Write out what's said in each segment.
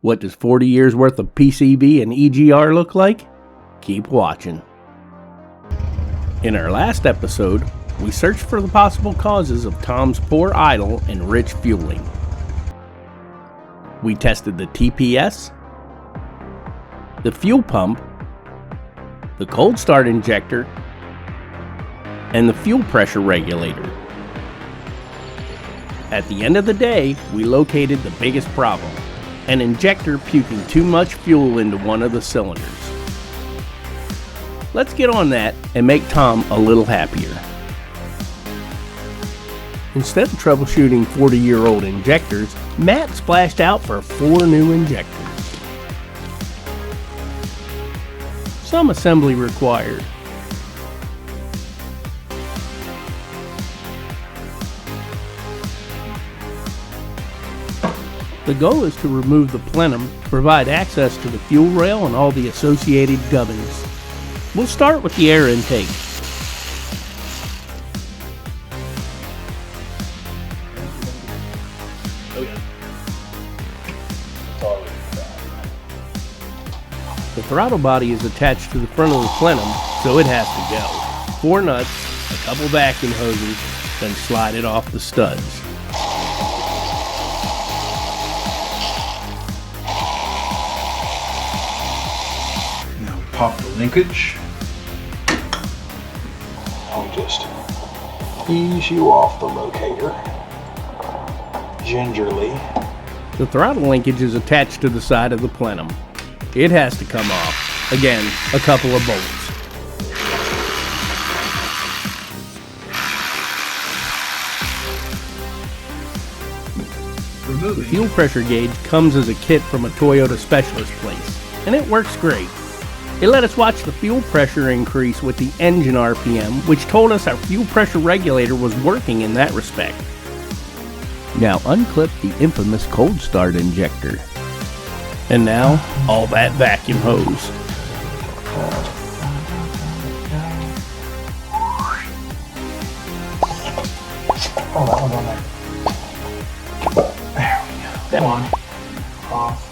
What does 40 years worth of PCV and EGR look like? Keep watching. In our last episode, we searched for the possible causes of Tom's poor idle and rich fueling. We tested the TPS, the fuel pump, the cold start injector, and the fuel pressure regulator. At the end of the day, we located the biggest problem, an injector puking too much fuel into one of the cylinders. Let's get on that and make Tom a little happier. Instead of troubleshooting 40-year-old injectors, Matt splashed out for 4 new injectors. Some assembly required. The goal is to remove the plenum to provide access to the fuel rail and all the associated gubbins. We'll start with the air intake. The throttle body is attached to the front of the plenum, so it has to go. 4 nuts, a couple vacuum hoses, then slide it off the studs. Now pop the linkage. I'll just ease you off the locator gingerly. The throttle linkage is attached to the side of the plenum. It has to come off. Again, a couple of bolts. The fuel pressure gauge comes as a kit from a Toyota specialist place, and it works great. It let us watch the fuel pressure increase with the engine RPM, which told us our fuel pressure regulator was working in that respect. Now unclip the infamous cold start injector. And now, all that vacuum hose. Oh, that one's on there. There we go. That one. Off.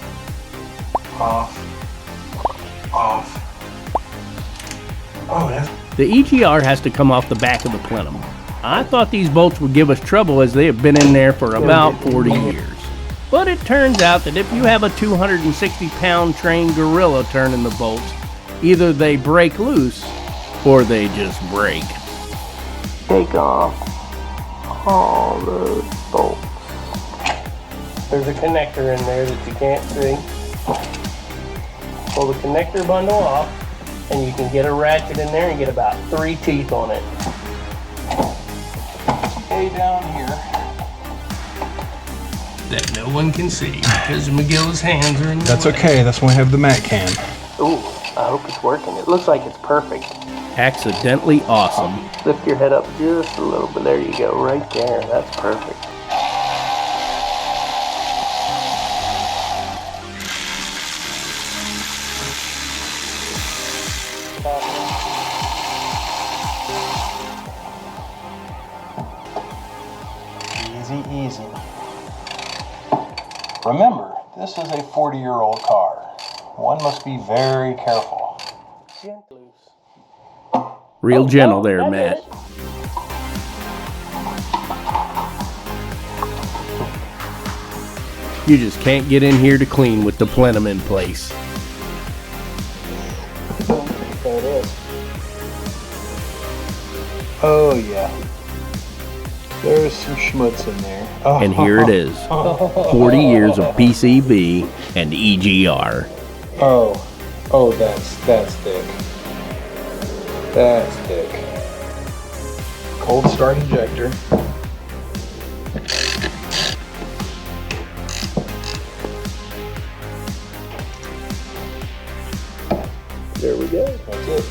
Oh, that's... The EGR has to come off the back of the plenum. I thought these bolts would give us trouble as they have been in there for about 40 years. But it turns out that if you have a 260-pound trained gorilla turning the bolts, either they break loose or they just break. Take off all those bolts. There's a connector in there that you can't see. Pull the connector bundle off, and you can get a ratchet in there and get about 3 teeth on it. Way down here. That no one can see because McGill's hands are in the That's way. okay, that's why I have the Mac cam. Ooh, I hope it's working. It looks like it's perfect. Accidentally awesome. Lift your head up just a little bit. There you go, right there. That's perfect. Easy. Remember, this is a 40-year-old car. One must be very careful. Real gentle there, Matt. You just can't get in here to clean with the plenum in place. There it is. Oh yeah. There's some schmutz in there. Oh. And here it is. 40 years of PCV and EGR. Oh, that's thick. That's thick. Cold start injector. There we go. That's it.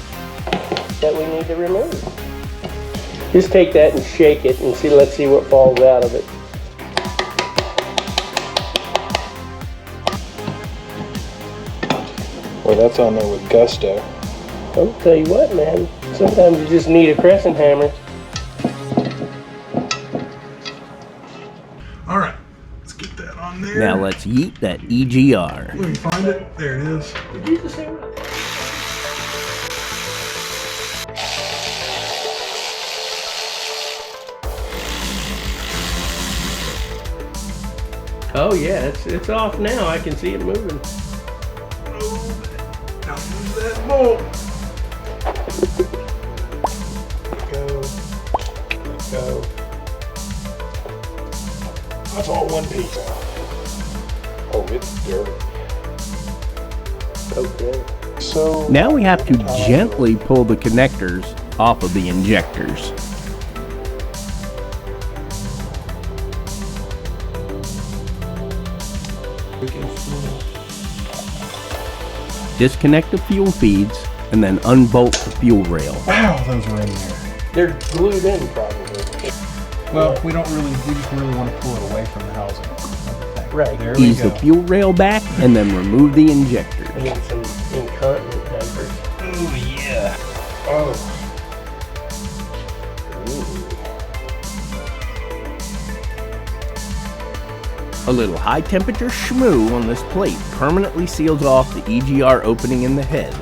That we need to remove. Just take that and shake it and see. Let's see what falls out of it. Well, that's on there with gusto. I'll tell you what, man. Sometimes you just need a crescent hammer. All right, let's get that on there. Now let's yeet that EGR. Let me find it. There it is. Oh yeah, it's off now. I can see it moving. Now move that bolt. Go. That's all one piece. Oh, it's dirty. Okay. So Now we have to gently pull the connectors off of the injectors. Disconnect the fuel feeds and then unbolt the fuel rail. Wow, those were in there. They're glued in probably. Well, we just really want to pull it away from the housing. Right. There we Ease go. the fuel rail back and then remove the injectors. I need some incontinent diapers. Oh yeah. Oh. A little high temperature schmoo on this plate permanently seals off the EGR opening in the head.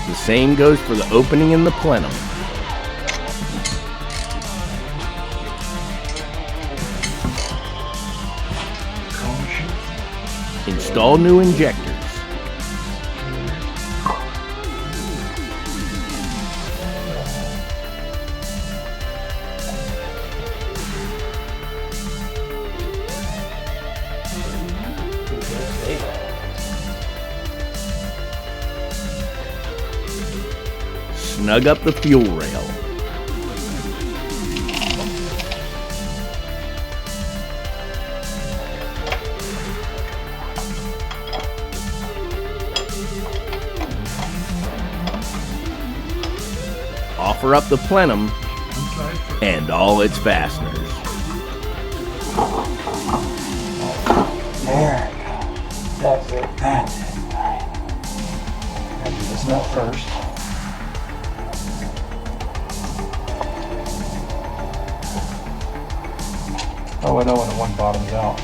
The same goes for the opening in the plenum. Install new injectors. Snug up the fuel rail. Offer up the plenum and all its fasteners. There. That's it. That's it. Alright. Gotta do this nut first. Oh, I know when the one bottoms out.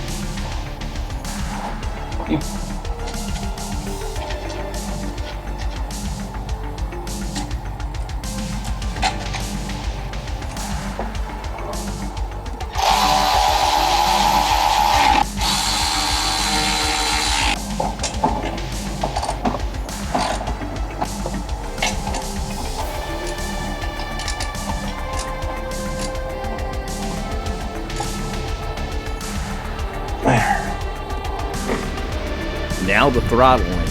Now the throttling.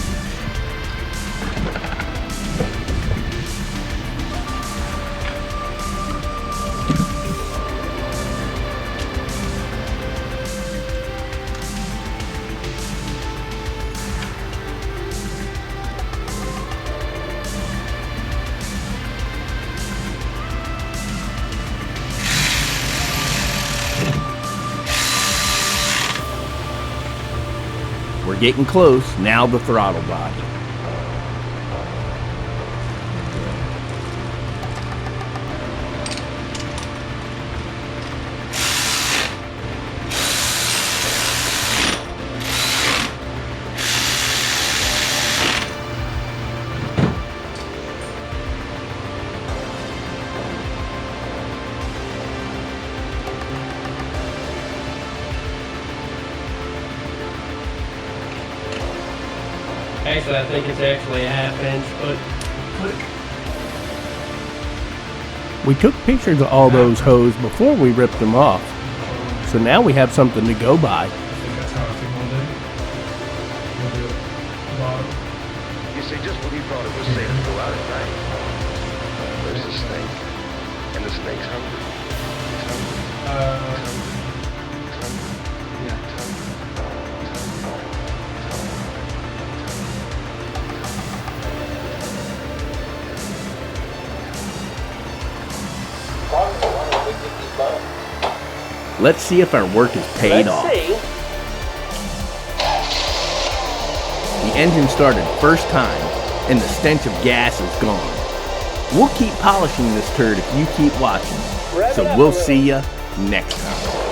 We're getting close. Now the throttle body. Actually, I think it's actually a half-inch, but We took pictures of all those hose before we ripped them off. So now we have something to go by. I think that's how I think we'll do. We'll do it. Bottom. You see, just when you thought it was safe to go out at night, there's a snake. And the snake's hungry. It's hungry. It's hungry. It's hungry. Yeah, it's hungry. Let's see if our work has paid off. The engine started first time, and the stench of gas is gone. We'll keep polishing this turd if you keep watching. So we'll see ya next time.